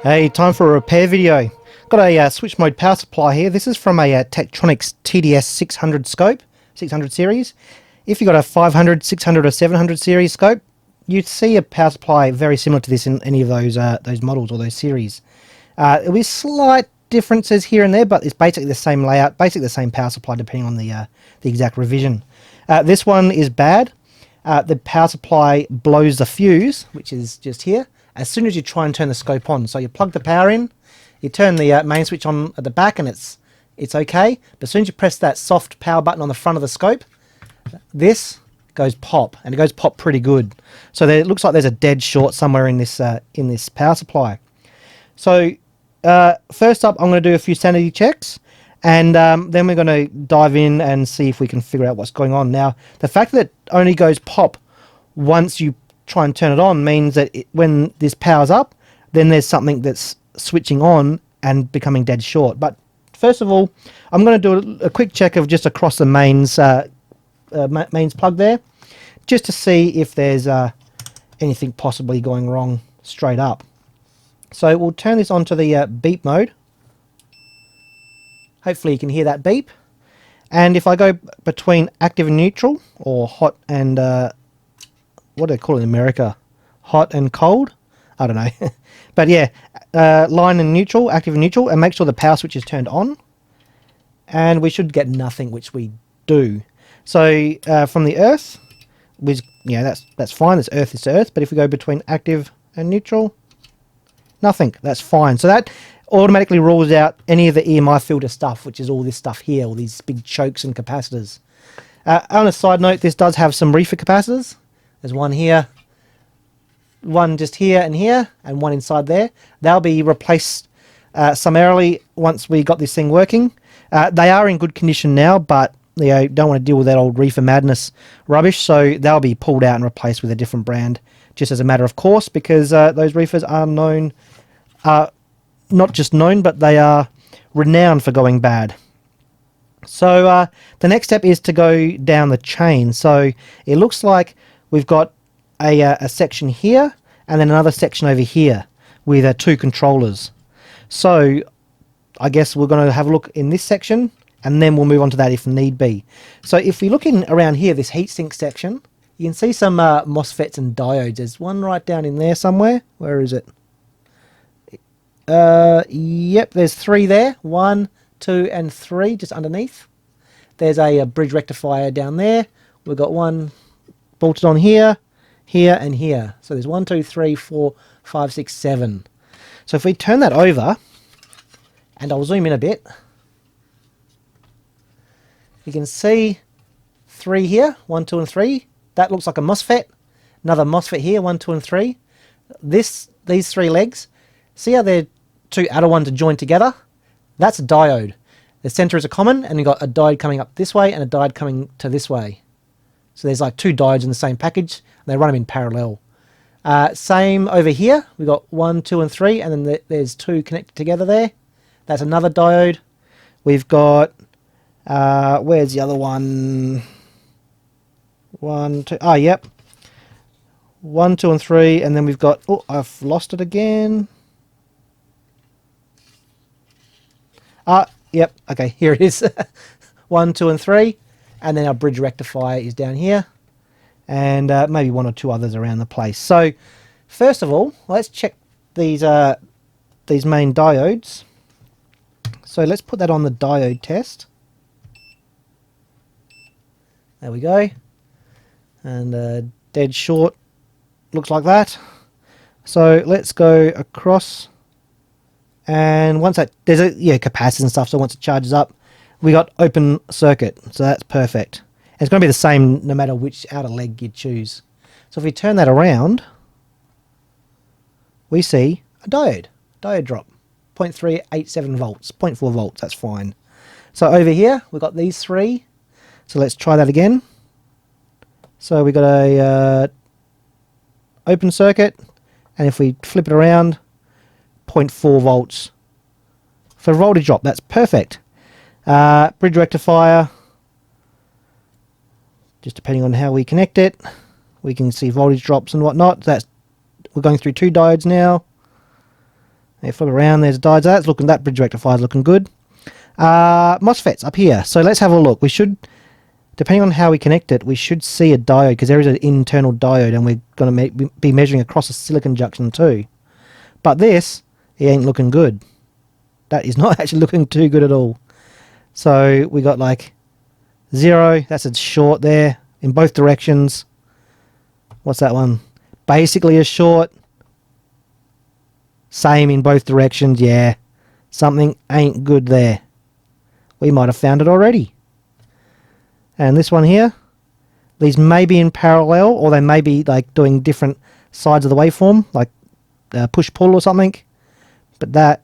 Hey, time for a repair video. Got a switch mode power supply here. This is from a Tektronix TDS 600 scope, 600 series. If you've got a 500, 600 or 700 series scope, you'd see a power supply very similar to this in any of those models or those series. There'll be slight differences here and there, but it's basically the same layout, basically the same power supply depending on the exact revision. This one is bad. The power supply blows the fuse, which is just here, as soon as you try and turn the scope on. So you plug the power in, you turn the main switch on at the back and it's okay, but as soon as you press that soft power button on the front of the scope, this goes pop, and it goes pop pretty good. So it looks like there's a dead short somewhere in this power supply. So first up, I'm going to do a few sanity checks, and then we're going to dive in and see if we can figure out what's going on. Now, the fact that it only goes pop once you try and turn it on means that when this powers up, then there's something that's switching on and becoming dead short. But first of all, I'm going to do a quick check of just across the mains plug there, just to see if there's anything possibly going wrong straight up. So we'll turn this on to the beep mode. Hopefully you can hear that beep. And if I go between active and neutral, or hot and what do they call it in America? Hot and cold? I don't know. But yeah, line and neutral, active and neutral, and make sure the power switch is turned on. And we should get nothing, which we do. So from the earth, that's fine. It's earth is to earth. But if we go between active and neutral, nothing. That's fine. So that automatically rules out any of the EMI filter stuff, which is all this stuff here, all these big chokes and capacitors. On a side note, this does have some reefer capacitors. There's one here, one just here, and one inside there. They'll be replaced summarily once we got this thing working. They are in good condition now, but you don't want to deal with that old reefer madness rubbish, so they'll be pulled out and replaced with a different brand, just as a matter of course, because those reefers are known, not just known, but they are renowned for going bad. So the next step is to go down the chain. So it looks like we've got a section here and then another section over here with two controllers. So I guess we're going to have a look in this section and then we'll move on to that if need be. So if we look in around here, this heatsink section, you can see some MOSFETs and diodes. There's one right down in there somewhere. Where is it? Yep, there's three there. 1, 2, and 3 just underneath. There's a bridge rectifier down there. We've got one bolted on here, here, and here. So there's 1, 2, 3, 4, 5, 6, 7. So if we turn that over, and I'll zoom in a bit, you can see 3 here, 1, 2, and 3. That looks like a MOSFET. Another MOSFET here, 1, 2, and 3. These 3 legs, see how they're two outer ones are joined together? That's a diode. The center is a common, and you've got a diode coming up this way and a diode coming to this way. So there's like 2 diodes in the same package, and they run them in parallel. Same over here. We've got 1, 2, and 3, and then there's 2 connected together there. That's another diode. We've got, where's the other one? 1, 2, yep. 1, 2, and 3, and then we've got, oh, I've lost it again. Yep, okay, here it is. 1, 2, and 3, and then our bridge rectifier is down here, and maybe 1 or 2 others around the place. So, first of all, let's check these main diodes. So let's put that on the diode test. There we go. And dead short looks like that. So let's go across, and once that there's a capacitors and stuff, so once it charges up, we got open circuit, so that's perfect. And it's going to be the same no matter which outer leg you choose. So if we turn that around, we see a diode drop, 0.387 volts, 0.4 volts, that's fine. So over here we've got these 3, so let's try that again. So we got a open circuit, and if we flip it around, 0.4 volts for voltage drop. That's perfect. Bridge rectifier, just depending on how we connect it, we can see voltage drops and whatnot. We're going through 2 diodes now. If you flip around, there's diodes. That bridge rectifier is looking good. MOSFETs up here. So let's have a look. We should, depending on how we connect it, we should see a diode, because there is an internal diode, and we're going to be measuring across a silicon junction too. But this, it ain't looking good. That is not actually looking too good at all. So we got like 0. That's a short there in both directions. What's that one? Basically a short. Same in both directions. Yeah, something ain't good there. We might have found it already. And this one here, these may be in parallel, or they may be like doing different sides of the waveform, like push-pull or something. But that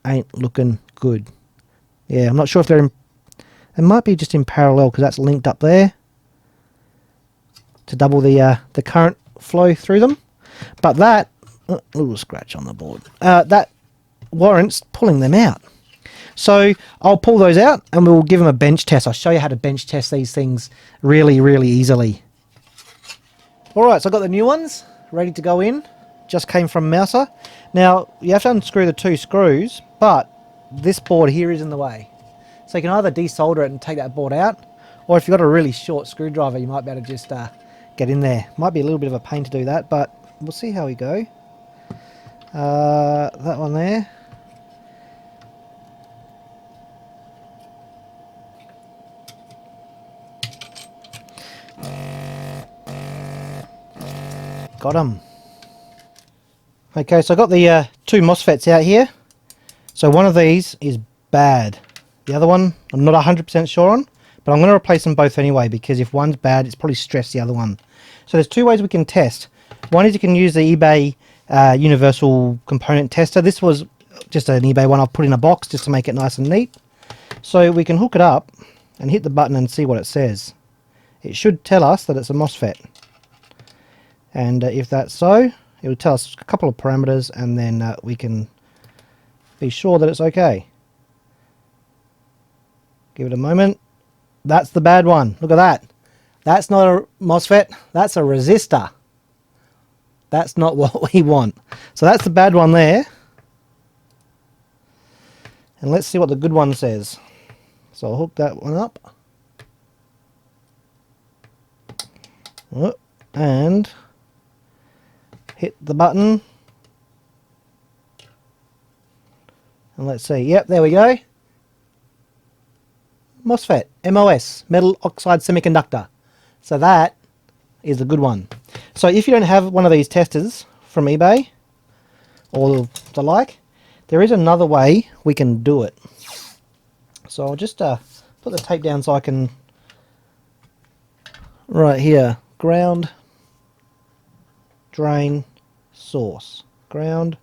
ain't looking good. Yeah, I'm not sure if they're in... It might be just in parallel, because that's linked up there to double the current flow through them. But that... a little scratch on the board. That warrants pulling them out. So I'll pull those out and we'll give them a bench test. I'll show you how to bench test these things really, really easily. Alright, so I've got the new ones ready to go in. Just came from Mouser. Now, you have to unscrew the 2 screws, but this board here is in the way. So you can either desolder it and take that board out, or if you've got a really short screwdriver, you might be able to just get in there. Might be a little bit of a pain to do that, but we'll see how we go. That one there. Got them. Okay, so I got the 2 MOSFETs out here. So one of these is bad. The other one, I'm not 100% sure on, but I'm going to replace them both anyway, because if one's bad, it's probably stressed the other one. So there's 2 ways we can test. One is you can use the eBay universal component tester. This was just an eBay one I've put in a box just to make it nice and neat. So we can hook it up and hit the button and see what it says. It should tell us that it's a MOSFET. And if that's so, it will tell us a couple of parameters, and then we can be sure that it's okay. Give it a moment. That's the bad one. Look at that. That's not a MOSFET. That's a resistor. That's not what we want. So that's the bad one there. And let's see what the good one says. So I'll hook that one up. And hit the button. And let's see. Yep, there we go. MOSFET, MOS, metal oxide semiconductor. So that is a good one. So if you don't have one of these testers from eBay or the like, there is another way we can do it. So I'll just put the tape down so I can... Right here, ground, drain, source. Ground,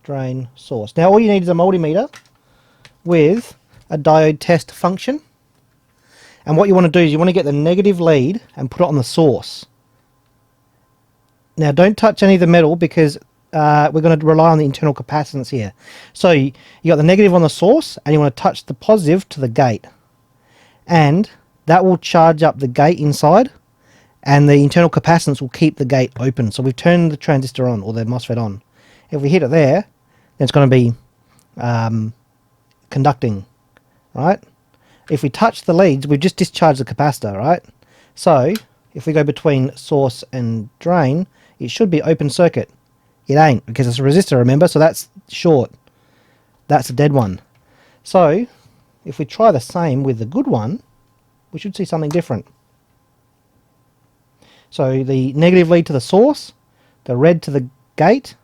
drain, source. Now all you need is a multimeter with a diode test function. And what you want to do is you want to get the negative lead and put it on the source. Now don't touch any of the metal, because we're going to rely on the internal capacitance here. So you got the negative on the source, and you want to touch the positive to the gate. And that will charge up the gate inside, and the internal capacitance will keep the gate open. So we've turned the transistor on, or the MOSFET on. If we hit it there, then it's going to be conducting, right? If we touch the leads, we've just discharged the capacitor, right? So if we go between source and drain, it should be open circuit. It ain't, because it's a resistor, remember? So that's short. That's a dead one. So if we try the same with the good one, we should see something different. So the negative lead to the source, the red to the gate.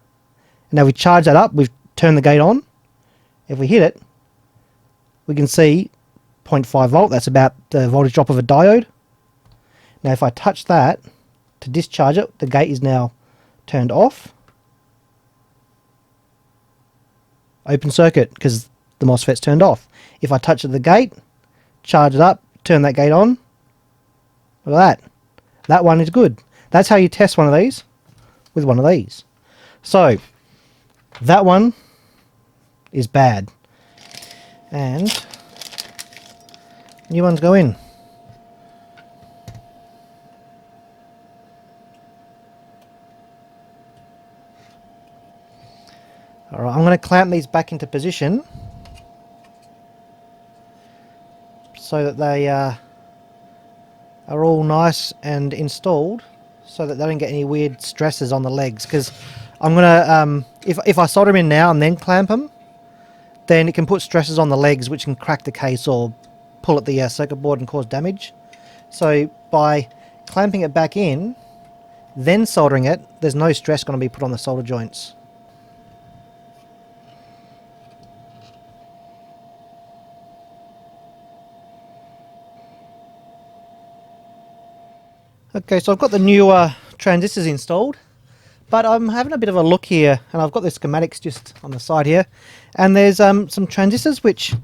And now we charge that up, we've turned the gate on. If we hit it, we can see 0.5 volt, that's about the voltage drop of a diode. Now if I touch that to discharge it, the gate is now turned off. Open circuit, because the MOSFET's turned off. If I touch the gate, charge it up, turn that gate on. Look at that. That one is good. That's how you test one of these with one of these. So that one is bad. And new ones go in. Alright, I'm going to clamp these back into position so that they are all nice and installed, so that they don't get any weird stresses on the legs. Because I'm going to, if I solder them in now and then clamp them, then it can put stresses on the legs which can crack the case or pull at the circuit board and cause damage. So by clamping it back in, then soldering it, there's no stress going to be put on the solder joints. Okay, so I've got the new transistors installed, but I'm having a bit of a look here, and I've got the schematics just on the side here, and there's some transistors which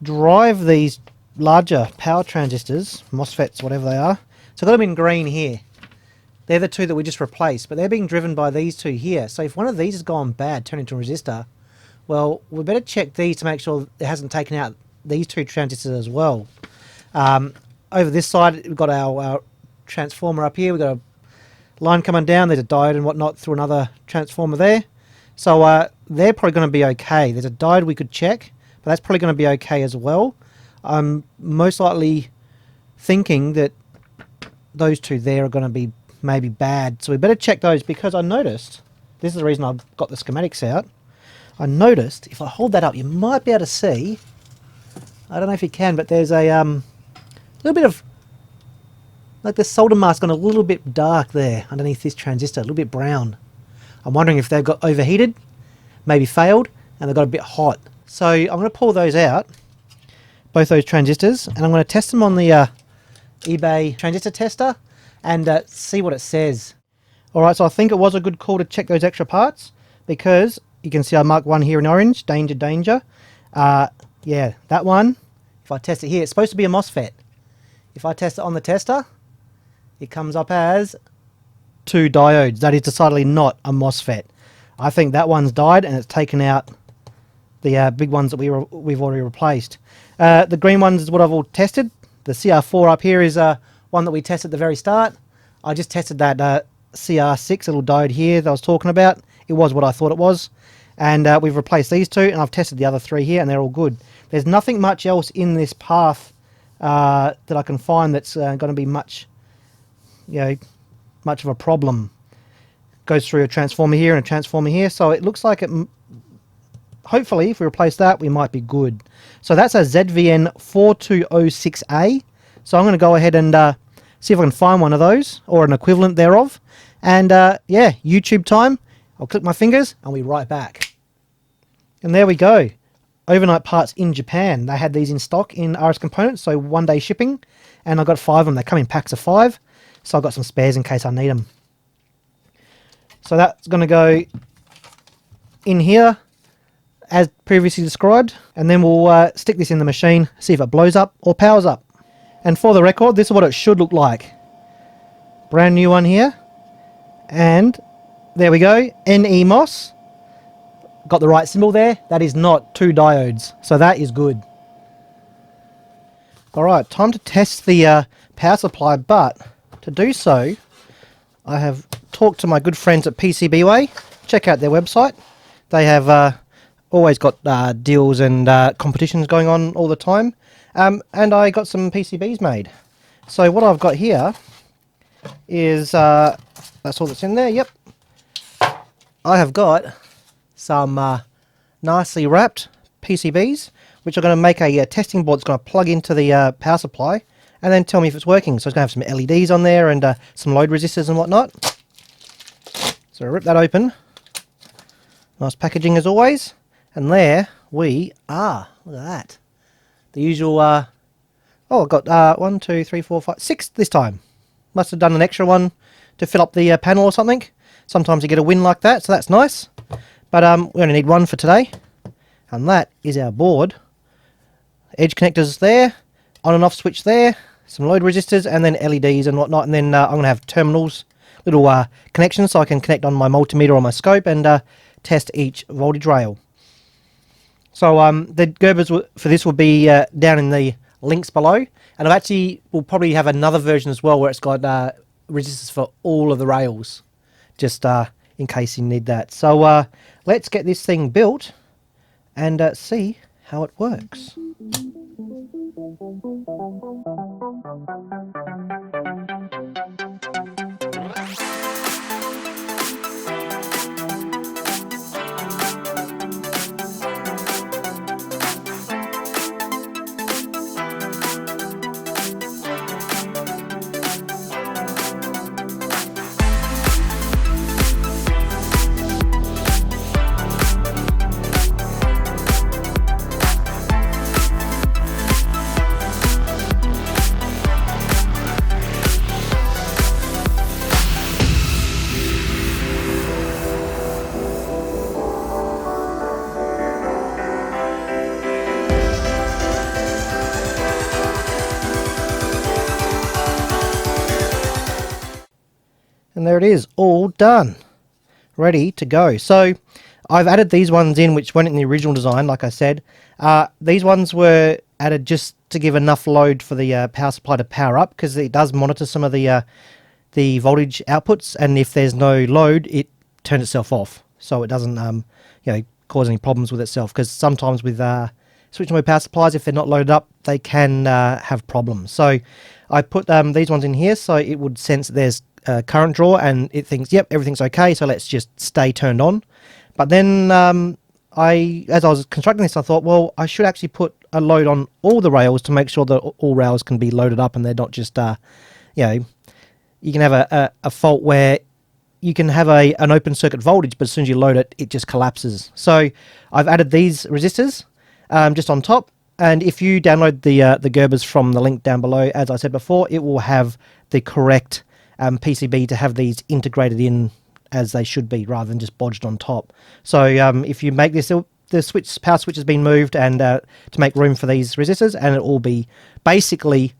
drive these larger power transistors, MOSFETs, whatever they are. So I've got them in green here. They're the two that we just replaced, but they're being driven by these two here. So if one of these has gone bad, turned into a resistor, well, we better check these to make sure it hasn't taken out these two transistors as well. Over this side, we've got our transformer up here. We've got a line coming down. There's a diode and whatnot through another transformer there. So they're probably going to be okay. There's a diode we could check, but that's probably going to be okay as well. I'm most likely thinking that those two there are going to be maybe bad. So we better check those, because I noticed, this is the reason I've got the schematics out, I noticed if I hold that up, you might be able to see, I don't know if you can, but there's a little bit of, like the solder mask gone a little bit dark there underneath this transistor, a little bit brown. I'm wondering if they've got overheated, maybe failed, and they've got a bit hot. So I'm going to pull those out, both those transistors, and I'm going to test them on the eBay transistor tester and see what it says. Alright, so I think it was a good call to check those extra parts, because you can see I marked one here in orange, danger, danger. Yeah, that one, if I test it here, it's supposed to be a MOSFET. If I test it on the tester, it comes up as 2 diodes. That is decidedly not a MOSFET. I think that one's died and it's taken out the big ones that we've already replaced. The green ones is what I've all tested. The CR4 up here is one that we tested at the very start. I just tested that CR6 little diode here that I was talking about. It was what I thought it was. And we've replaced these two, and I've tested the other 3 here, and they're all good. There's nothing much else in this path that I can find that's going to be much of a problem. Goes through a transformer here and a transformer here, so it looks like it. Hopefully, if we replace that, we might be good. So that's a ZVN4206A. So I'm going to go ahead and see if I can find one of those, or an equivalent thereof. And yeah, YouTube time. I'll click my fingers and we'll be right back. And there we go. Overnight parts in Japan. They had these in stock in RS Components, so 1-day shipping. And I got 5 of them. They come in packs of 5. So I've got some spares in case I need them. So that's going to go in here, as previously described. And then we'll stick this in the machine, see if it blows up or powers up. And for the record, this is what it should look like. Brand new one here. And there we go, NEMOS. Got the right symbol there. That is not 2 diodes, so that is good. Alright, time to test the power supply, but to do so, I have talked to my good friends at PCBWay. Check out their website. They have always got deals and competitions going on all the time. And I got some PCBs made. So what I've got here is, that's all that's in there, yep. I have got some nicely wrapped PCBs, which are going to make a testing board that's going to plug into the power supply and then tell me if it's working. So it's going to have some LEDs on there and some load resistors and whatnot. So rip that open. Nice packaging as always. And there we are. Look at that. The usual, oh, I've got 1, 2, 3, 4, 5, 6 this time. Must have done an extra one to fill up the panel or something. Sometimes you get a win like that, so that's nice. But we only need 1 for today. And that is our board. Edge connectors there, on and off switch there, some load resistors, and then LEDs and whatnot. And then I'm going to have terminals, little connections, so I can connect on my multimeter or my scope and test each voltage rail. So the gerbers for this will be down in the links below. And I've actually will probably have another version as well where it's got resistors for all of the rails. Just in case you need that. So let's get this thing built and see how it works. And there it is, all done, ready to go. So I've added these ones in which weren't in the original design, like I said. These ones were added just to give enough load for the power supply to power up, because it does monitor some of the voltage outputs, and if there's no load, it turns itself off, so it doesn't cause any problems with itself, because sometimes with switch mode power supplies, if they're not loaded up, they can have problems. So I put these ones in here so it would sense that there's current draw, and it thinks, yep, everything's okay, so let's just stay turned on. But then as I was constructing this, I thought, well, I should actually put a load on all the rails to make sure that all rails can be loaded up and they're not just you can have a fault where you can have an open circuit voltage, but as soon as you load it, it just collapses. So I've added these resistors just on top, and if you download the gerbers from the link down below, as I said before, it will have the correct PCB to have these integrated in as they should be, rather than just bodged on top. So if you make this, the power switch has been moved, and to make room for these resistors, and it will be basically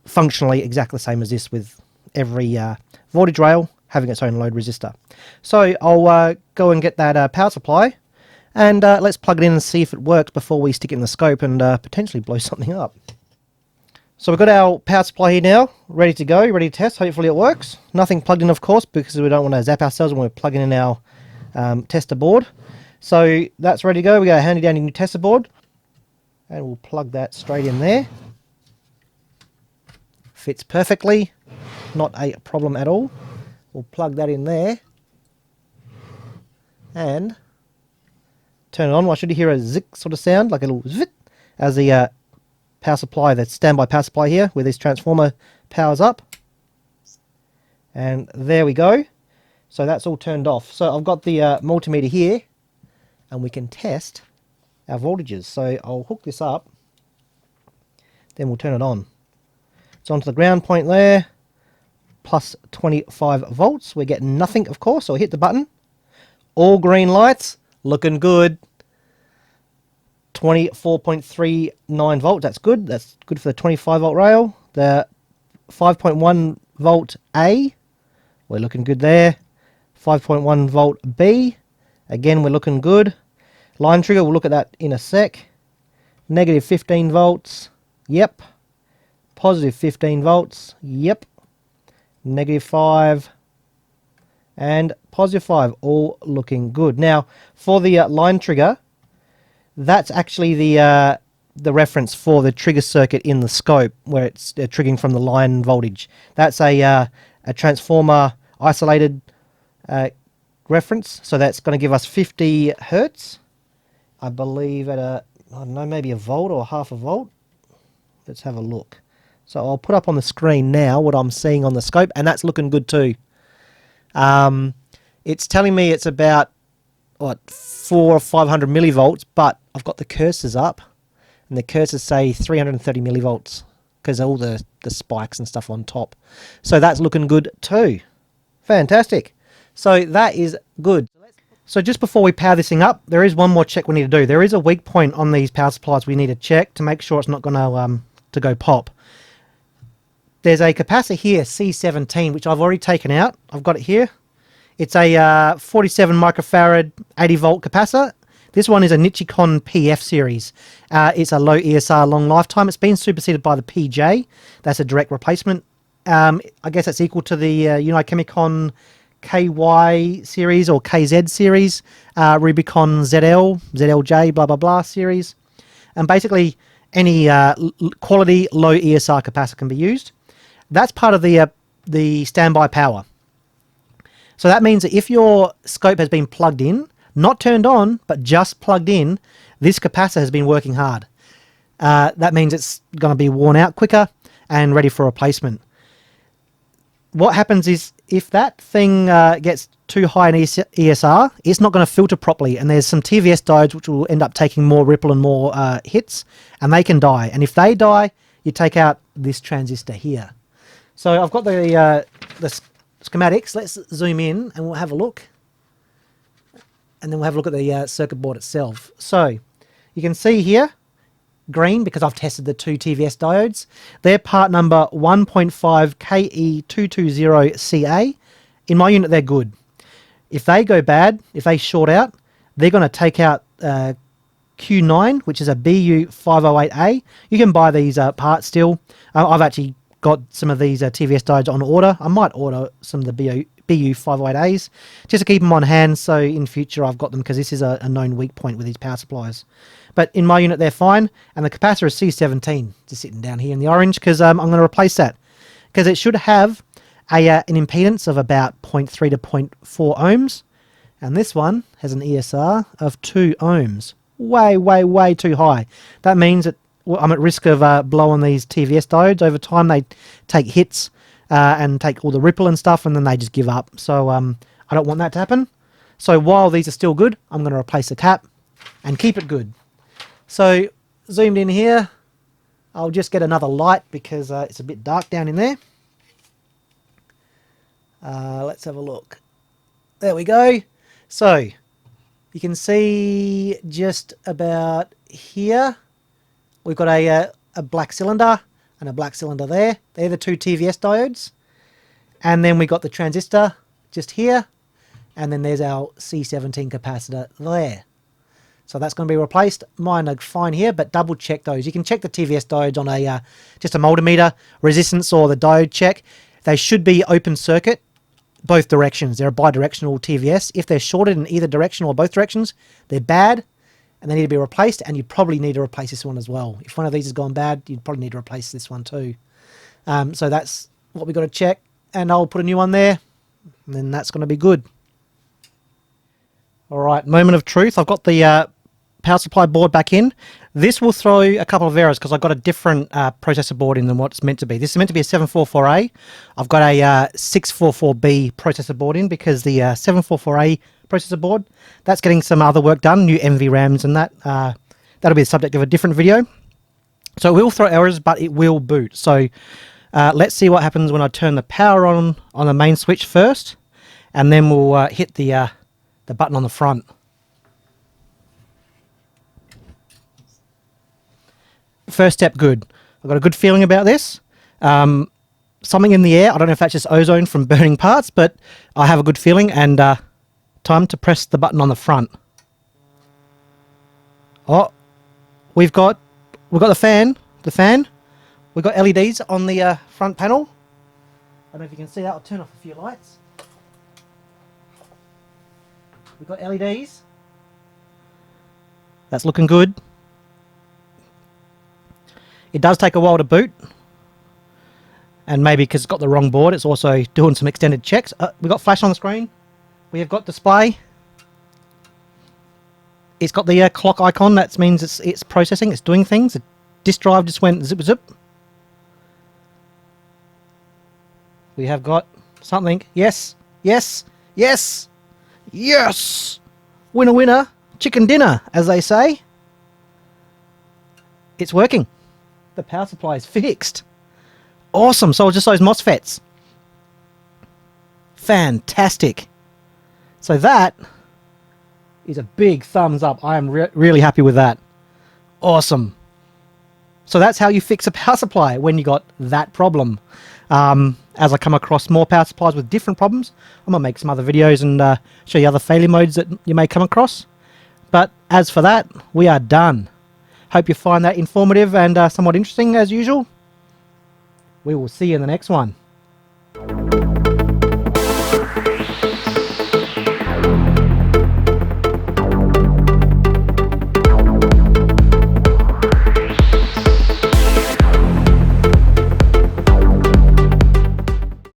functionally exactly the same as this, with every voltage rail having its own load resistor. So I'll go and get that power supply, and let's plug it in and see if it works before we stick it in the scope and potentially blow something up. So we've got our power supply here now, ready to go, ready to test. Hopefully it works. Nothing plugged in, of course, because we don't want to zap ourselves when we're plugging in our tester board. So that's ready to go. We got a handy dandy new tester board, and we'll plug that straight in there. Fits perfectly, not a problem at all. We'll plug that in there and turn it on. I should hear a zick sort of sound, like a little zvit, as the power supply, the standby power supply here, where this transformer powers up. And there we go. So that's all turned off. So I've got the multimeter here, and we can test our voltages. So I'll hook this up, then we'll turn it on. It's onto the ground point there, plus 25 volts. We're getting nothing, of course, so I'll hit the button. All green lights, looking good. 24.39 volts, that's good. That's good for the 25 volt rail. The 5.1 volt A, we're looking good there. 5.1 volt B, again, we're looking good. Line trigger, we'll look at that in a sec. Negative 15 volts, yep. Positive 15 volts, yep. Negative 5 and positive 5, all looking good. Now, for the line trigger, that's actually the reference for the trigger circuit in the scope, where it's triggering from the line voltage. That's a transformer isolated reference, so that's going to give us 50 hertz, I believe, at I don't know, maybe a volt or half a volt. Let's have a look. So I'll put up on the screen now what I'm seeing on the scope, and that's looking good too. It's telling me it's about, what, 400 or 500 millivolts, but I've got the cursors up, and the cursors say 330 millivolts, because all the spikes and stuff on top. So that's looking good too. Fantastic. So that is good. So just before we power this thing up, there is one more check we need to do. There is a weak point on these power supplies we need to check to make sure it's not going to go pop. There's a capacitor here, C17, which I've already taken out. I've got it here. It's a 47 microfarad 80 volt capacitor. This one is a Nichicon PF series. It's a low ESR, long lifetime. It's been superseded by the PJ. That's a direct replacement. I guess that's equal to the Unichemicon KY series or KZ series, Rubicon ZL, ZLJ, blah, blah, blah series. And basically, any quality low ESR capacitor can be used. That's part of the standby power. So that means that if your scope has been plugged in, not turned on, but just plugged in, this capacitor has been working hard. That means it's going to be worn out quicker and ready for replacement. What happens is if that thing gets too high in ESR, it's not going to filter properly, and there's some TVS diodes which will end up taking more ripple and more hits, and they can die. And if they die, you take out this transistor here. So I've got the schematics. Let's zoom in and we'll have a look. And then we'll have a look at the circuit board itself. So you can see here, green, because I've tested the two TVS diodes. They're part number 1.5 KE220CA. In my unit, they're good. If they go bad, if they short out, they're going to take out Q9, which is a BU508A. You can buy these parts still. I've actually got some of these TVS diodes on order. I might order some of the BU508As just to keep them on hand, so in future I've got them, because this is a known weak point with these power supplies. But in my unit they're fine, and the capacitor is C17, just sitting down here in the orange, because I'm going to replace that, because it should have an impedance of about 0.3 to 0.4 ohms, and this one has an ESR of 2 ohms. Way, way, way too high. That means that I'm at risk of blowing these TVS diodes. Over time they take hits and take all the ripple and stuff, and then they just give up. So I don't want that to happen. So while these are still good, I'm going to replace the cap and keep it good. So zoomed in here, I'll just get another light because it's a bit dark down in there. Let's have a look. There we go. So you can see just about here, we've got a black cylinder and a black cylinder there. They're the two TVS diodes. And then we got the transistor just here. And then there's our C17 capacitor there. So that's going to be replaced. Mine are fine here, but double check those. You can check the TVS diodes on a just a multimeter resistance or the diode check. They should be open circuit both directions. They're a bidirectional TVS. If they're shorted in either direction or both directions, they're bad and they need to be replaced, and you probably need to replace this one as well. If one of these has gone bad, you'd probably need to replace this one too. So that's what we've got to check, and I'll put a new one there, and then that's going to be good. All right, moment of truth. I've got the power supply board back in. This will throw a couple of errors because I've got a different processor board in than what it's meant to be. This is meant to be a 744A. I've got a 644B processor board in because the 744A processor board, that's getting some other work done, new NVRAMs and that. That'll be the subject of a different video. So it will throw errors, but it will boot. So let's see what happens when I turn the power on the main switch first, and then we'll hit the button on the front. First step, good. I've got a good feeling about this. Something in the air, I don't know if that's just ozone from burning parts, but I have a good feeling, and time to press the button on the front. Oh, we've got the fan. We've got LEDs on the front panel. I don't know if you can see that. I'll turn off a few lights. We've got LEDs. That's looking good. It does take a while to boot, and maybe because it's got the wrong board, it's also doing some extended checks. We've got flash on the screen. We have got display. It's got the clock icon. That means it's processing, it's doing things. The disk drive just went zip zip. We have got something. Yes, yes, yes, yes! Winner, winner, chicken dinner, as they say. It's working. The power supply is fixed. Awesome. So just those MOSFETs. Fantastic. So that is a big thumbs up. I am really happy with that. Awesome. So that's how you fix a power supply when you got that problem. As I come across more power supplies with different problems, I'm going to make some other videos and show you other failure modes that you may come across. But as for that, we are done. Hope you find that informative and somewhat interesting as usual. We will see you in the next one.